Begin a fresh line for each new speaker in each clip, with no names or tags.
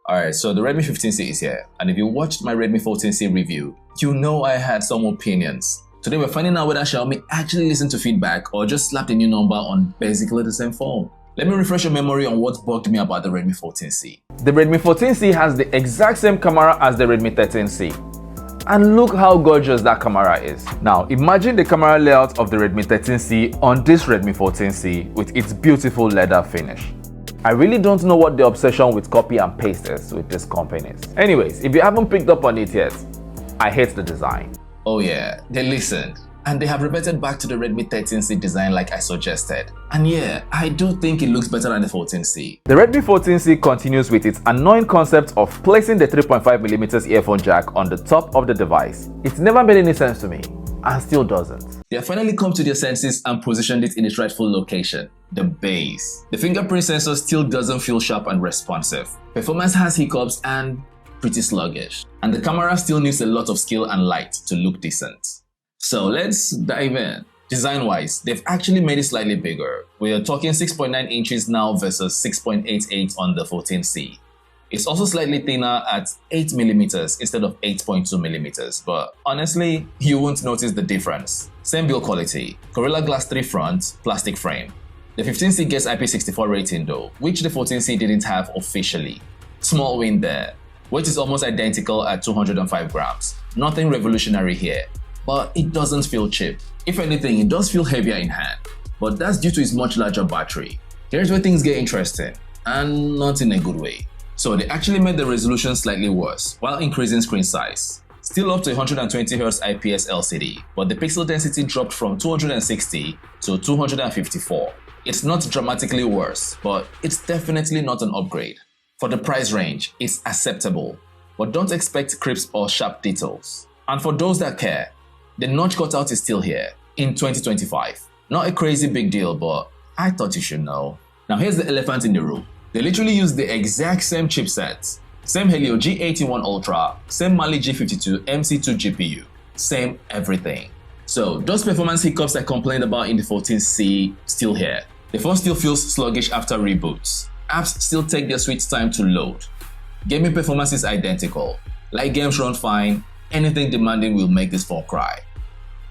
Alright, so the Redmi 15C is here, and if you watched my Redmi 14C review, you know I had some opinions. Today we're finding out whether Xiaomi actually listened to feedback or just slapped a new number on basically the same phone. Let me refresh your memory on what bugged me about the Redmi 14C.
The Redmi 14C has the exact same camera as the Redmi 13C. And look how gorgeous that camera is. Now imagine the camera layout of the Redmi 13C on this Redmi 14C with its beautiful leather finish. I really don't know what the obsession with copy and paste is with these companies. Anyways, if you haven't picked up on it yet, I hate the design.
Oh yeah, they listened. And they have reverted back to the Redmi 13C design like I suggested. And yeah, I do think it looks better than the 14C.
The Redmi 14C continues with its annoying concept of placing the 3.5mm earphone jack on the top of the device. It's never made any sense to me, and still doesn't.
They have finally come to their senses and positioned it in its rightful location, the base. The fingerprint sensor still doesn't feel sharp and responsive. Performance has hiccups and pretty sluggish. And the camera still needs a lot of skill and light to look decent. So let's dive in. Design-wise, they've actually made it slightly bigger. We're talking 6.9 inches now versus 6.88 on the 14C. It's also slightly thinner at 8mm instead of 8.2mm, but honestly, you won't notice the difference. Same build quality, Gorilla Glass 3 front, plastic frame. The 15C gets IP64 rating though, which the 14C didn't have officially. Small win there. Weight is almost identical at 205 grams. Nothing revolutionary here, but it doesn't feel cheap. If anything, it does feel heavier in hand, but that's due to its much larger battery. Here's where things get interesting, and not in a good way. So they actually made the resolution slightly worse while increasing screen size. Still up to 120Hz IPS LCD, but the pixel density dropped from 260 to 254. It's not dramatically worse, but it's definitely not an upgrade. For the price range, it's acceptable, but don't expect crisp or sharp details. And for those that care, the notch cutout is still here in 2025. Not a crazy big deal, but I thought you should know. Now here's the elephant in the room. They literally use the exact same chipset. Same Helio G81 Ultra, same Mali G52 MC2 GPU, same everything. So those performance hiccups I complained about in the 14C still here. The phone still feels sluggish after reboots. Apps still take their sweet time to load. Gaming performance is identical. Light games run fine. Anything demanding will make this phone cry.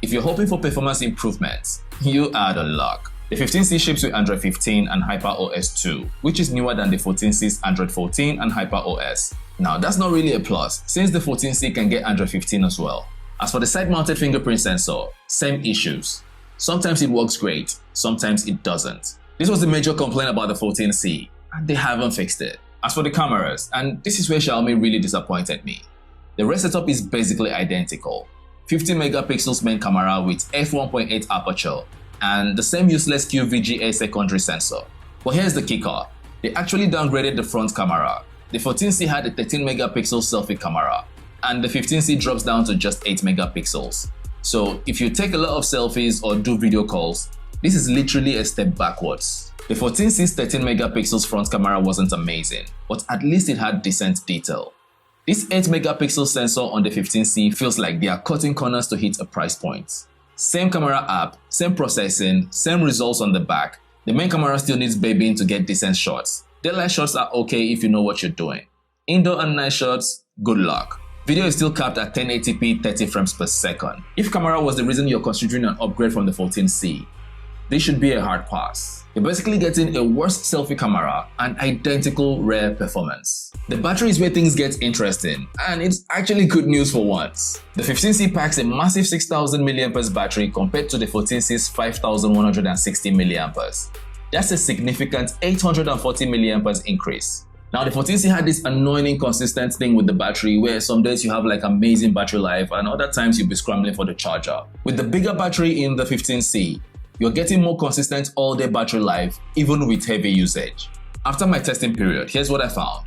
If you're hoping for performance improvements, you are out of luck. The 15C ships with Android 15 and HyperOS 2, which is newer than the 14C's Android 14 and HyperOS. Now that's not really a plus, since the 14C can get Android 15 as well. As for the side-mounted fingerprint sensor, same issues. Sometimes it works great, sometimes it doesn't. This was the major complaint about the 14C, and they haven't fixed it. As for the cameras, and this is where Xiaomi really disappointed me. The rest setup is basically identical. 50 megapixels main camera with f1.8 aperture and the same useless QVGA secondary sensor. But here's the kicker. They actually downgraded the front camera. The 14C had a 13 megapixel selfie camera and the 15C drops down to just 8 megapixels. So if you take a lot of selfies or do video calls, this is literally a step backwards. The 14C's 13 megapixels front camera wasn't amazing, but at least it had decent detail. This 8 megapixel sensor on the 15C feels like they are cutting corners to hit a price point. Same camera app, same processing, same results on the back. The main camera still needs babying to get decent shots. Daylight shots are okay if you know what you're doing. Indoor and night shots, good luck. Video is still capped at 1080p 30 frames per second. If camera was the reason you're considering an upgrade from the 14C, this should be a hard pass. You're basically getting a worse selfie camera and identical rare performance. The battery is where things get interesting, and it's actually good news for once. The 15C packs a massive 6000 mAh battery compared to the 14C's 5160 mAh. That's a significant 840 mAh increase. Now the 14C had this annoying inconsistent thing with the battery where some days you have like amazing battery life and other times you'll be scrambling for the charger. With the bigger battery in the 15C, you're getting more consistent all-day battery life even with heavy usage. After my testing period, here's what I found.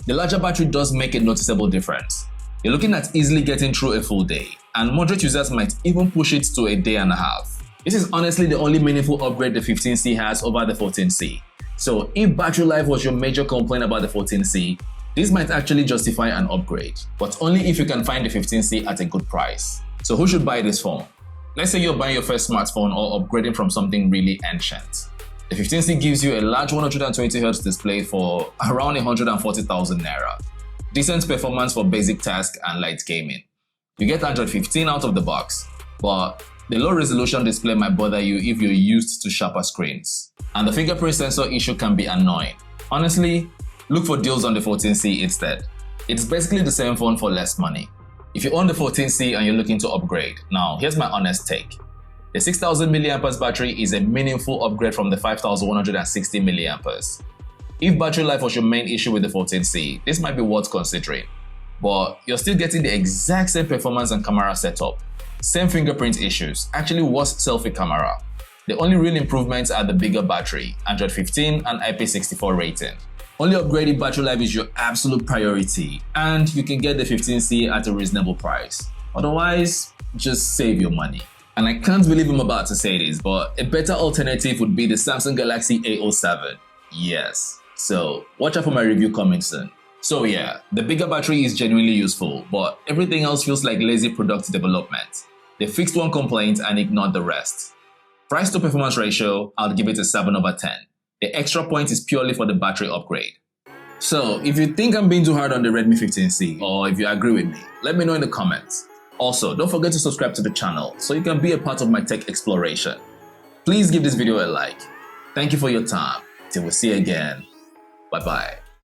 The larger battery does make a noticeable difference. You're looking at easily getting through a full day, and moderate users might even push it to a day and a half. This is honestly the only meaningful upgrade the 15C has over the 14C. So if battery life was your major complaint about the 14C, this might actually justify an upgrade, but only if you can find the 15C at a good price. So who should buy this phone? Let's say you're buying your first smartphone or upgrading from something really ancient. The 15C gives you a large 120Hz display for around 140,000 naira. Decent performance for basic tasks and light gaming. You get Android 15 out of the box, but the low resolution display might bother you if you're used to sharper screens. And the fingerprint sensor issue can be annoying. Honestly, look for deals on the 14C instead. It's basically the same phone for less money. If you own the 14C and you're looking to upgrade, now here's my honest take. The 6000 mAh battery is a meaningful upgrade from the 5160 mAh. If battery life was your main issue with the 14C, this might be worth considering. But you're still getting the exact same performance and camera setup. Same fingerprint issues, actually worse selfie camera. The only real improvements are the bigger battery, Android 15 and IP64 rating. Only upgraded battery life is your absolute priority, and you can get the 15C at a reasonable price. Otherwise, just save your money. And I can't believe I'm about to say this, but a better alternative would be the Samsung Galaxy A07. Yes. So watch out for my review coming soon. So yeah, the bigger battery is genuinely useful, but everything else feels like lazy product development. They fixed one complaint and ignored the rest. Price to performance ratio, I'll give it a 7/10. The extra point is purely for the battery upgrade. So if you think I'm being too hard on the Redmi 15C, or if you agree with me, let me know in the comments. Also, don't forget to subscribe to the channel so you can be a part of my tech exploration. Please give this video a like. Thank you for your time. Till we see you again. Bye bye.